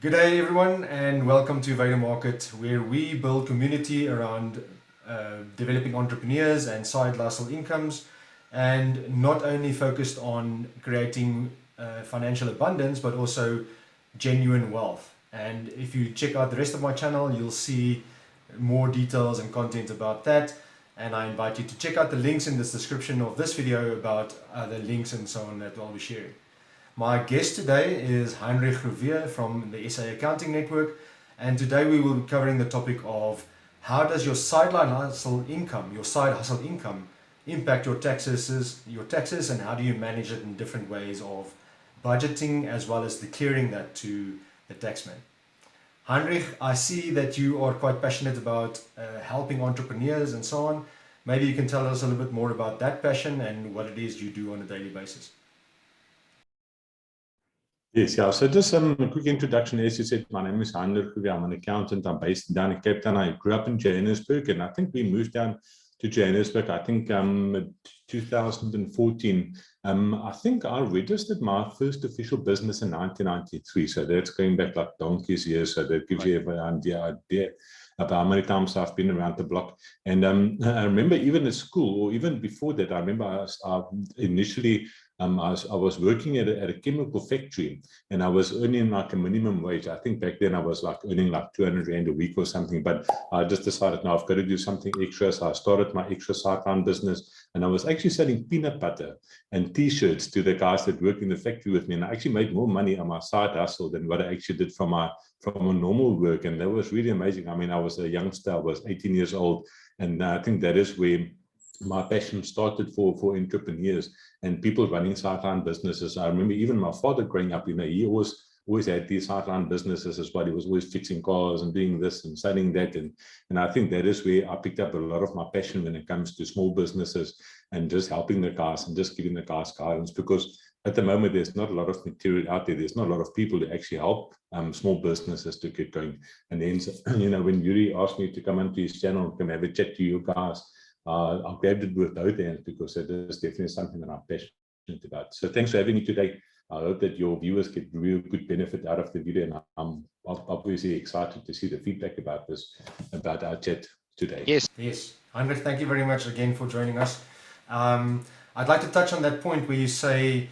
Good day, everyone, and welcome to Weide-Market, where we build community around developing entrepreneurs and side hustle incomes, and not only focused on creating financial abundance, but also genuine wealth. And if you check out the rest of my channel, you'll see more details and content about that. And I invite you to check out the links in this description of this video about other links and so on that I'll be sharing. My guest today is Heinrich Rouvier from the SA Accounting Network, and today we will be covering the topic of how does your side hustle income impact your taxes, and how do you manage it in different ways of budgeting as well as declaring that to the taxman. Heinrich, I see that you are quite passionate about helping entrepreneurs and so on. Maybe you can tell us a little bit more about that passion and what it is you do on a daily basis. Yes, yeah. So just a quick introduction. As you said, my name is Heinrich. I'm an accountant. I'm based down in Cape Town. I grew up in Johannesburg, and I think we moved down to Johannesburg, I think 2014. I think I registered my first official business in 1993. So that's going back like donkey's years. So that gives you an idea about how many times I've been around the block. And I remember even at school, or even before that, I remember I initially I was working at a chemical factory, and I was earning like a minimum wage. I think back then I was like earning like 200 Rand a week or something, but I just decided now I've got to do something extra. So I started my extra sideline business, and I was actually selling peanut butter and t-shirts to the guys that work in the factory with me. And I actually made more money on my side hustle than what I actually did from a normal work. And that was really amazing. I mean, I was a youngster, I was 18 years old. And I think that is where my passion started for entrepreneurs and people running sideline businesses. I remember even my father growing up, he always had these sideline businesses as well. He was always fixing cars and doing this and selling that. And I think that is where I picked up a lot of my passion when it comes to small businesses and just helping the guys and just giving the guys guidance, because at the moment, there's not a lot of material out there. There's not a lot of people to actually help small businesses to get going. And then, when Yuri asked me to come onto his channel and come have a chat to you guys, I grabbed it with both hands, because it is definitely something that I'm passionate about. So thanks for having me today. I hope that your viewers get real good benefit out of the video, and I'm obviously excited to see the feedback about about our chat today. Yes. Heinrich, thank you very much again for joining us. I'd like to touch on that point where you say,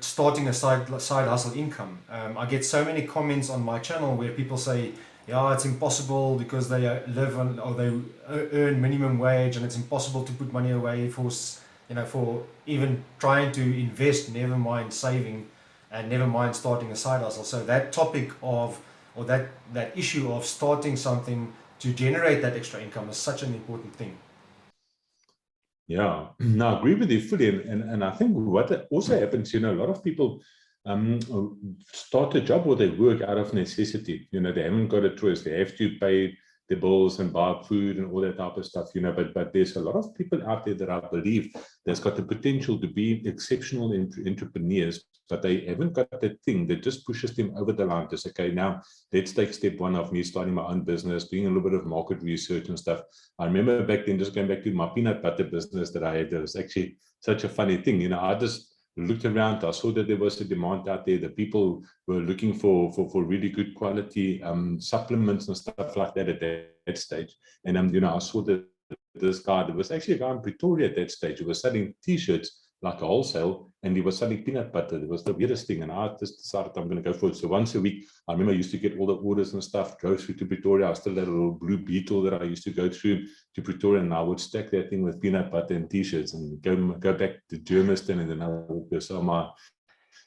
starting a side hustle income. I get so many comments on my channel where people say, yeah, it's impossible because they live on, or they earn minimum wage, and it's impossible to put money away for even trying to invest, never mind saving, and never mind starting a side hustle. So that topic of, or that issue of starting something to generate that extra income is such an important thing. Yeah, no, I agree with you fully. And I think what also happens, a lot of people start a job or they work out of necessity. They haven't got a choice. They have to pay the bills and buy food and all that type of stuff, but there's a lot of people out there that I believe that's got the potential to be exceptional entrepreneurs, but they haven't got that thing that just pushes them over the line to say, okay, now let's take step one of me starting my own business, doing a little bit of market research and stuff. I remember back then, just going back to my peanut butter business that I had, it was actually such a funny thing. I just looked around, I saw that there was a demand out there, that people were looking for really good quality supplements and stuff like that at that stage. And I saw that this guy, there was actually a guy in Pretoria at that stage who was selling t-shirts like a wholesale, and he was selling peanut butter. It was the weirdest thing, and I just decided I'm going to go for it. So once a week, I remember I used to get all the orders and stuff, drove through to Pretoria. I still had a little blue Beetle that I used to go through to Pretoria, and I would stack that thing with peanut butter and t-shirts and go back to Germiston, and then I would go sell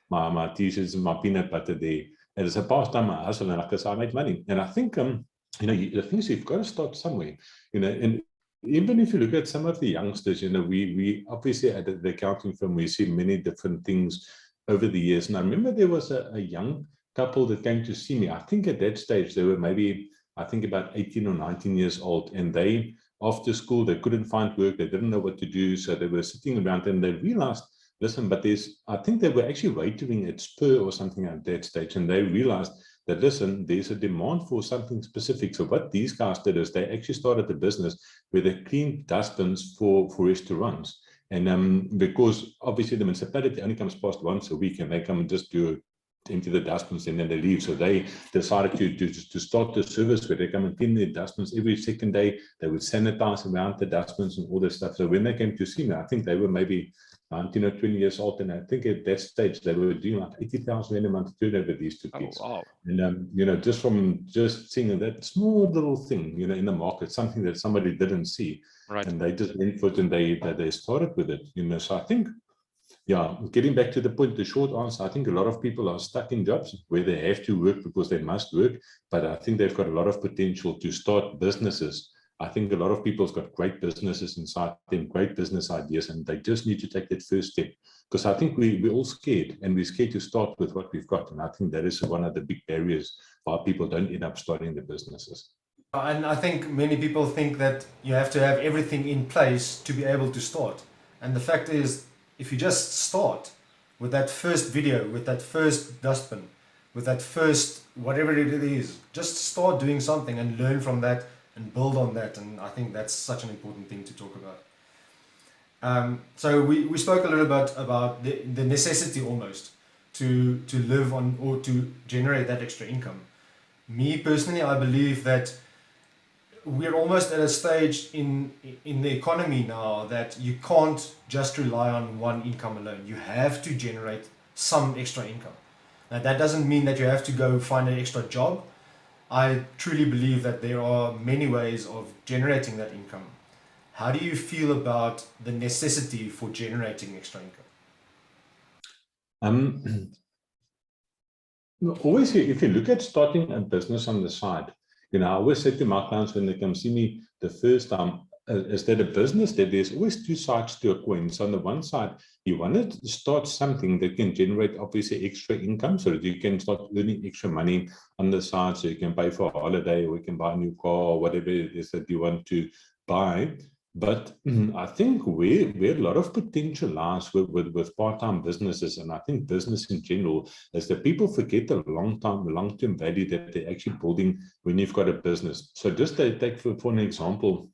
my t-shirts and my peanut butter there. And it's a pastime, I hustle, and like I said, I made money. And I think the thing is, you've got to start somewhere, and even if you look at some of the youngsters, we obviously at the accounting firm, we see many different things over the years. And I remember there was a young couple that came to see me. I think at that stage, they were maybe, I think about 18 or 19 years old. And they, after school, they couldn't find work. They didn't know what to do. So they were sitting around, and they realized, listen, but I think they were actually waitering at Spur or something at that stage. And they realized that, listen, there's a demand for something specific. So what these guys did is they actually started a business where they cleaned dustbins for restaurants. And because obviously the municipality only comes past once a week, and they come and just do empty the dustbins and then they leave. So they decided to start a service where they come and clean the dustbins every second day. They would sanitize around the dustbins and all this stuff. So when they came to see me, I think they were maybe 19 or 20 years old, and I think at that stage they were doing like 80,000 in a month turnover, these two kids. Oh, wow. And you know, just from just seeing that small little thing, you know, in the market, something that somebody didn't see, Right. and they just went for it and they started with it, you know. So I think, yeah, getting back to the point, the short answer, I think a lot of people are stuck in jobs where they have to work because they must work, but I think they've got a lot of potential to start businesses. I think a lot of people's got great businesses inside them, great business ideas, and they just need to take that first step. Because I think we're all scared, and we're scared to start with what we've got. And I think that is one of the big barriers why people don't end up starting the businesses. And I think many people think that you have to have everything in place to be able to start. And the fact is, if you just start with that first video, with that first dustbin, with that first whatever it is, just start doing something and learn from that and build on that. And I think that's such an important thing to talk about. So we spoke a little bit about the necessity almost to live on or to generate that extra income. Me personally, I believe that we're almost at a stage in the economy now that you can't just rely on one income alone. You have to generate some extra income. Now that doesn't mean that you have to go find an extra job. I truly believe that there are many ways of generating that income. How do you feel about the necessity for generating extra income? Always, if you look at starting a business on the side, you know, I always say to my clients when they come see me the first time, is that a business, that there's always two sides to a coin. So on the one side, you want to start something that can generate obviously extra income so that you can start earning extra money on the side, so you can pay for a holiday or you can buy a new car or whatever it is that you want to buy. But I think where a lot of potential lies with part-time businesses, and I think business in general, is that people forget the long-term value that they're actually building when you've got a business. So just take for an example,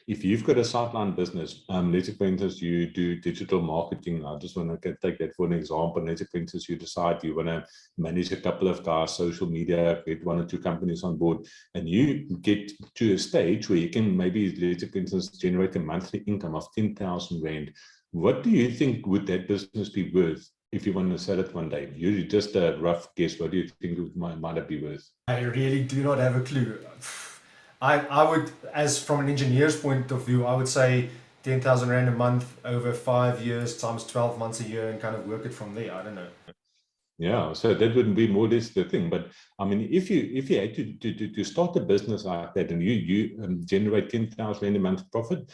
if you've got a sideline business, let's say for instance you do digital marketing. I just want to take that for an example. Let's say for instance you decide you want to manage a couple of guys, social media, get one or two companies on board, and you get to a stage where you can maybe, let's say for instance, generate a monthly income of 10,000 Rand. What do you think would that business be worth if you want to sell it one day? You just a rough guess. What do you think it might be worth? I really do not have a clue. I would, as from an engineer's point of view, I would say 10,000 Rand a month over 5 years times 12 months a year and kind of work it from there. I don't know. Yeah, so that wouldn't be more or less the thing. But I mean, if you had to start a business like that and you generate 10,000 Rand a month profit,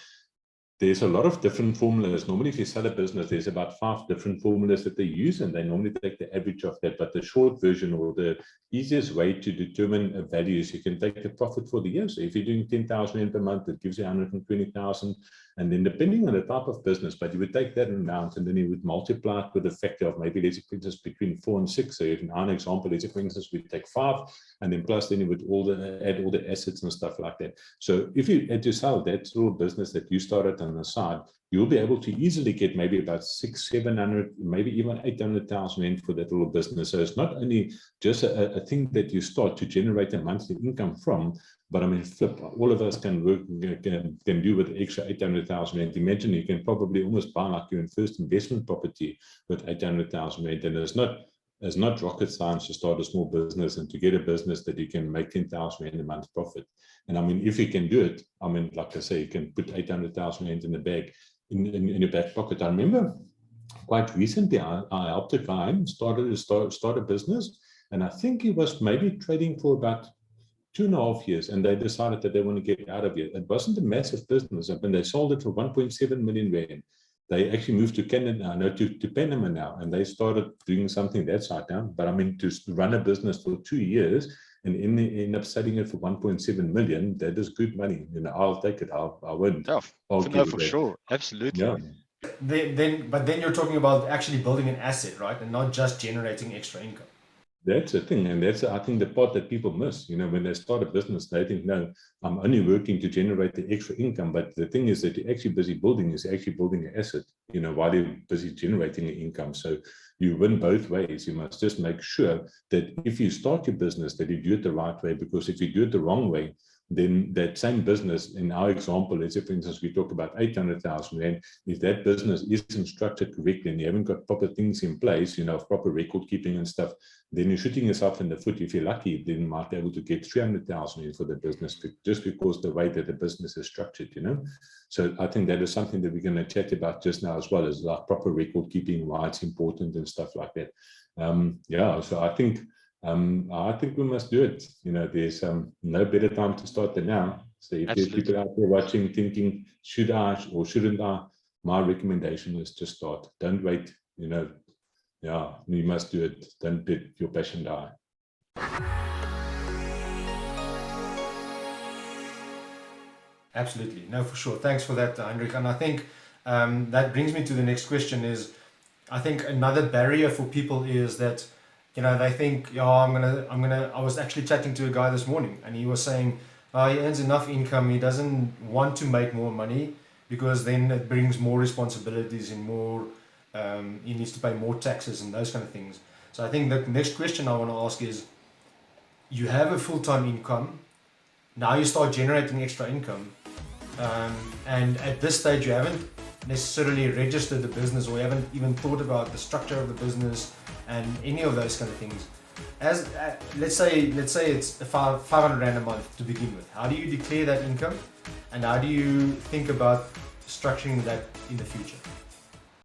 there's a lot of different formulas. Normally, if you sell a business, there's about 5 different formulas that they use, and they normally take the average of that. But the short version, or the easiest way to determine a value, is you can take the profit for the year. So if you're doing 10,000 Rand per month, it gives you 120,000. And then depending on the type of business, but you would take that amount and then you would multiply it with a factor of maybe, let's say, for instance, between 4 and 6. So in our example, let's say, for instance, we take 5, and then plus then you would add all the assets and stuff like that. So if you had to sell that little business that you started on the side, you'll be able to easily get maybe about 600-700, maybe even 800,000 Rand for that little business. So it's not only just a thing that you start to generate a monthly income from, but I mean, flip, all of us can work, can do with extra 800,000 Rand. Imagine you can probably almost buy like your first investment property with 800,000 Rand. And it's not rocket science to start a small business and to get a business that you can make 10,000 Rand a month profit. And I mean, if you can do it, I mean, like I say, you can put 800,000 Rand in the bag, in your back pocket. I remember quite recently, I helped a guy start a business, and I think he was maybe trading for about 2.5 years, and they decided that they want to get out of it. It wasn't a massive business, and they sold it for 1.7 million Rand. They actually moved to Canada, no, to Panama now, and they started doing something that side down. But I mean, to run a business for 2 years and end up selling it for 1.7 million, that is good money. You know, I'll take it. I won't. Yeah, No, for sure, absolutely. Yeah. But then you're talking about actually building an asset, right, and not just generating extra income. That's the thing, and that's I think the part that people miss. When they start a business, they think, no, I'm only working to generate the extra income. But the thing is that you're actually busy building an asset, while you're busy generating an income. So you win both ways. You must just make sure that if you start your business, that you do it the right way, because if you do it the wrong way, then that same business, in our example, let's say, for instance, we talk about 800,000 Rand, if that business isn't structured correctly and you haven't got proper things in place, proper record keeping and stuff, then you're shooting yourself in the foot. If you're lucky, then you might be able to get 300,000 for the business, just because the way that the business is structured, So I think that is something that we're going to chat about just now, as well as like proper record keeping, why it's important and stuff like that. So I think we must do it. There's no better time to start than now. So if there's people out there watching thinking, should I or shouldn't I, my recommendation is just start. Don't wait. You must do it. Don't let your passion die. Absolutely. No, for sure. Thanks for that, Hendrik. And I think that brings me to the next question is, I think another barrier for people is that, they think, I was actually chatting to a guy this morning, and he was saying, he earns enough income. He doesn't want to make more money, because then it brings more responsibilities and more, he needs to pay more taxes and those kind of things. So I think the next question I want to ask is, you have a full-time income. Now you start generating extra income. And at this stage, you haven't necessarily registered the business, or you haven't even thought about the structure of the business and any of those kind of things. As let's say it's 500 Rand a month to begin with. How do you declare that income, and how do you think about structuring that in the future?